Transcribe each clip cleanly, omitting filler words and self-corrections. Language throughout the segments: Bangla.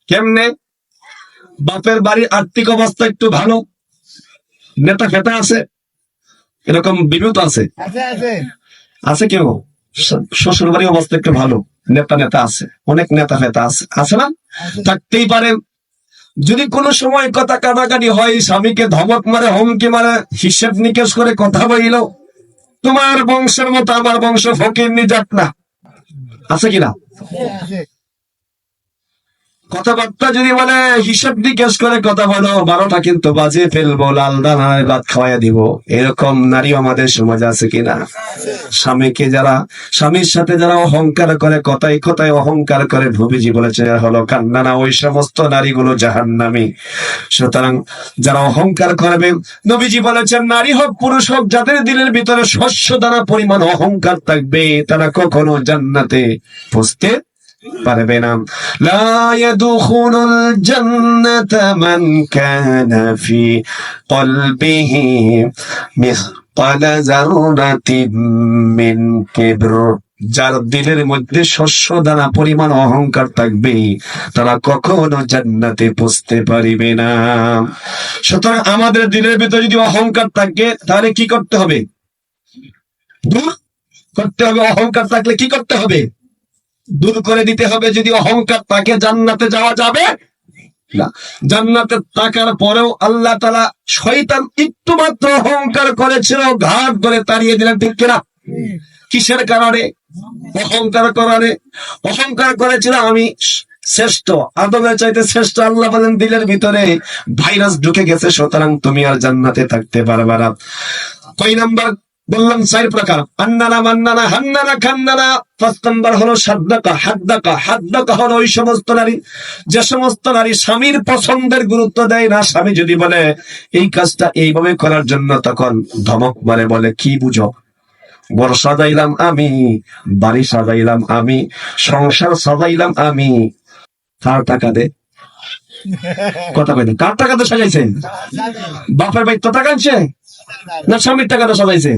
কেমনে? বাপের বাড়ির আর্থিক অবস্থা একটু ভালো, নেতা ফেতা আছে, এরকম বিবেক আছে, আছে কেউ শ্বশুর বাড়ির অবস্থা একটু ভালো, নেতা নেতা আছে, অনেক নেতা ফেতা আছে, আছে না? থাকতেই পারে। যদি কোনো সময় কথা কাটাকাটি হয়, স্বামীকে ধমক মারে, হুমকি মারে, হিসেব নিকেশ করে কথা বলিল, তোমার বংশের মতো আমার বংশ ফকির যাক না, আছে কিনা? কথাবার্তা যদি বলে হিসাব নিকেশ করে কথা বলো, 12টা কিন্তু বাজে ফেলবো, লাল দানায় ভাত খাওয়াইয়া দিব, এরকম নারী আমাদের সমাজে আছে কিনা? স্বামীর সাথে যারা অহংকার করে, কথায় কথায় অহংকার করে, নবীজি বলেছে হলো কান্নানা, ওই সমস্ত নারীগুলো জাহান্নামী। সুতরাং যারা অহংকার করবে, নবীজি বলেছেন নারী হোক পুরুষ হোক, যাদের দিলের ভিতরে শস্য দানা পরিমাণ অহংকার থাকবে, তারা কখনো জান্নাতে পৌঁছতে পারবে না। লা ইয়াদখুলুল জান্নাতা মান কানা ফি কলবিহি মিসকালা যাররাতিন মিন কিবর, যার দিলের মধ্যে শস্য দানা পরিমাণ অহংকার থাকবে, তারা কখনো জান্নাতে পৌঁছতে পারিবে না। সুতরাং আমাদের দিলের ভিতরে যদি অহংকার থাকে, তাহলে কি করতে হবে? দূর করতে হবে। অহংকার থাকলে কি করতে হবে? দূর করে দিতে হবে। যদি অহংকার থাকে, জান্নাতে যাওয়া যাবে না। জান্নাতে থাকার পরেও আল্লাহ তাআলা শয়তান একটু মাত্র অহংকার করেছিল, ঘাট করে তাড়িয়ে দিলেন, ঠিক কিনা? কিসের কারণে? অহংকার কারণে। অহংকার করেছিল আমি শ্রেষ্ঠ, আদমের চাইতে শ্রেষ্ঠ। আল্লাহ বলেন দিলের ভিতরে ভাইরাস ঢুকে গেছে, সুতরাং তুমি আর জান্নাতে থাকতে পারবে না। কয় নাম্বার বললাম? 4 প্রকার। আন্নানা, মান্নানা, হান্নানা, খান্নানা। 5 নাম্বার হলো সাদ্দাকা, হাদ্দাকা। হাদ্দাকা হলো ওই সমস্ত নারী, যে সমস্ত নারী স্বামীর পছন্দের গুরুত্ব দেয় না। স্বামী যদি বলে এই কাজটা এইভাবে করার জন্য, তখন ধমক মারে, বলে কি বুঝো? ঘর সাজাইলাম আমি, বাড়ি সাজাইলাম আমি, সংসার সাজাইলাম আমি, কার টাকা দে? কথা কই না, কার টাকাতে সাজাইছেন? বাপের ভাই তো টাকা আনছে না, স্বামীর টাকাটা সাজাইছে?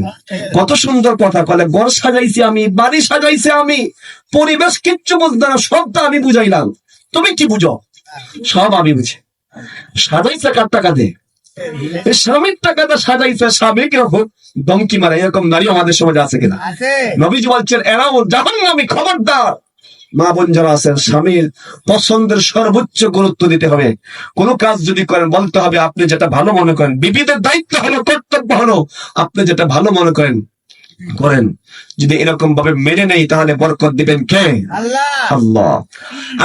কত সুন্দর কথা বলে, ঘর সাজাইছি আমি, বাড়ি সাজাইছে আমি, পরিবেশ কিচ্ছু বুঝতে না, সবটা আমি বুঝাইলাম, তুমি কি বুঝো? সব আমি বুঝি। সাজাইছে কার টাকা দে? স্বামীর টাকাটা সাজাইছে, স্বামীকে ধমকি মারে, এরকম নারী আমাদের সমাজে আছে কিনা? নবীজি বলছেন এরাও জাহান্নামী, খবরদার। মা বোন যারা আছেন, স্বামীর পছন্দের সর্বোচ্চ গুরুত্ব দিতে হবে। কোন কাজ যদি করেন, বলতে হবে আপনি যেটা ভালো মনে করেন। বিবিদের দায়িত্ব হলো, কর্তব্য হলো, আপনি যেটা ভালো মনে করেন করেন। যদি এরকম ভাবে মেনে নেই, তাহলে বরকত দিবেন কে? আল্লাহ।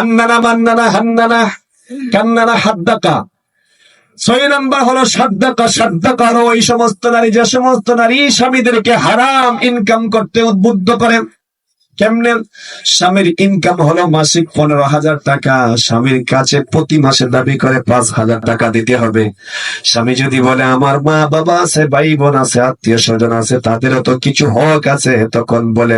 আন্নানা, মান্নানা, হান্নানা, কান্নানা, হাদ্দাকা। 6 নাম্বার হলো সাদ্দাকা। সাদ্দাকা হলো ওই সমস্ত নারী, যে সমস্ত নারী স্বামীদেরকে হারাম ইনকাম করতে উদ্বুদ্ধ করেন। কেমনে? স্বামীর ইনকাম হলো মাসিক 15,000 টাকা, স্বামীর কাছে প্রতি মাসে দাবি করে 5,000 টাকা দিতে হবে। স্বামী যদি বলে আমার মা বাবা আছে, ভাই বোন আছে, আত্মীয় স্বজন আছে, তাদেরও তো কিছু হক আছে, তখন বলে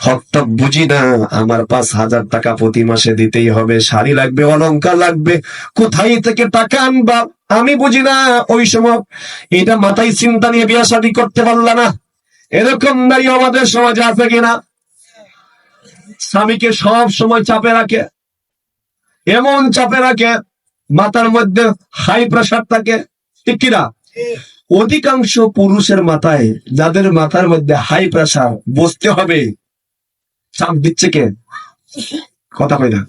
হক তো বুঝি না, আমার 5,000 টাকা প্রতি মাসে দিতেই হবে, শাড়ি লাগবে, অলংকার লাগবে, কোথায় থেকে টাকা আনবা আমি বুঝি না। ওই সময় এটা মাথায় চিন্তা নিয়ে বিয়ে শাদী করতে পারলা না। এরকম নারী আমাদের সমাজে আছে কিনা? স্বামীকে সব সময় চাপে রাখে, এমন চাপে রাখে, মাথার মধ্যে হাই প্রেসার থাকে, ঠিক কিনা? অধিকাংশ পুরুষের মাথায়, যাদের মাথার মধ্যে হাই প্রেসার, বুঝতে হবে চাপ দিচ্ছে কে? কথা কই না,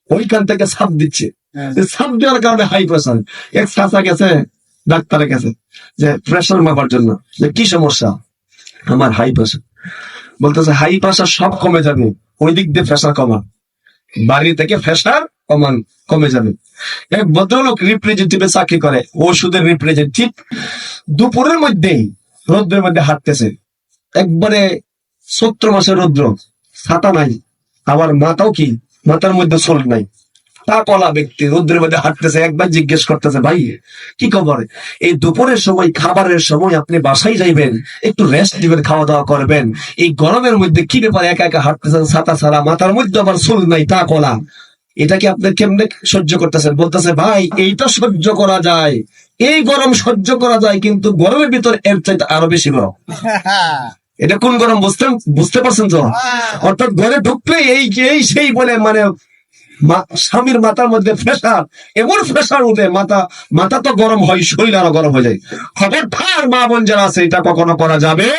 ওইখান থেকে চাপ দিচ্ছে। চাপ দেওয়ার কারণে হাই প্রেসার। এক চাচা গেছে ডাক্তারের কাছে, যে প্রেসার মাপার জন্য, যে কি সমস্যা? আমার হাই প্রেসার। বলতেছে হাই প্রেসার সব কমে যাবে, ওই দিক দিয়ে প্রেসার কমান, বাড়ি থেকে প্রেসার কমে যাবে। এক ভদ্রলোক রিপ্রেজেন্টেটিভে চাকরি করে, ওষুধের রিপ্রেজেন্টেটিভ, দুপুরের মধ্যেই রৌদ্রের মধ্যে হাঁটতেছে, একবারে 17 মাসের রৌদ্র, ছাতা নাই, আবার মাথাও কি, মাথার মধ্যে চুল নাই, তা কলা ব্যক্তি রৌদ্রের মধ্যে হাঁটতেছে। একবার জিজ্ঞেস করতেছে ভাই কি খবর? এই দুপুরের সময়, খাবারের সময় আপনি বাসায় যাইবেন, একটু রেস্ট দিবেন, খাওয়া দাওয়া করবেন, এই গরমের মধ্যে কি ব্যাপার একা একা হাঁটতেছেন, ছাতা ছাড়া, মাথার মধ্যে আবার চুল নাই, তা কলা, এটা কি আপনি কেমনে সহ্য করতেছেন? বলতেছে ভাই এইটা সহ্য করা যায়, এই গরম সহ্য করা যায়, কিন্তু গরমের ভিতর এর চাইতে আরো বেশি গরম। এটা কোন গরম বুঝতে পারছেন তো? অর্থাৎ ঘরে ঢুকলে এই সেই বলে, মানে স্বামীর মাথার মধ্যে প্রেশার, এমন প্রেশার উঠে মাথা তো গরম হয়, শরীর আরো গরম হয়ে যায়। খবরদার মা বোন যারা আছে, এটা কখনো করা যাবে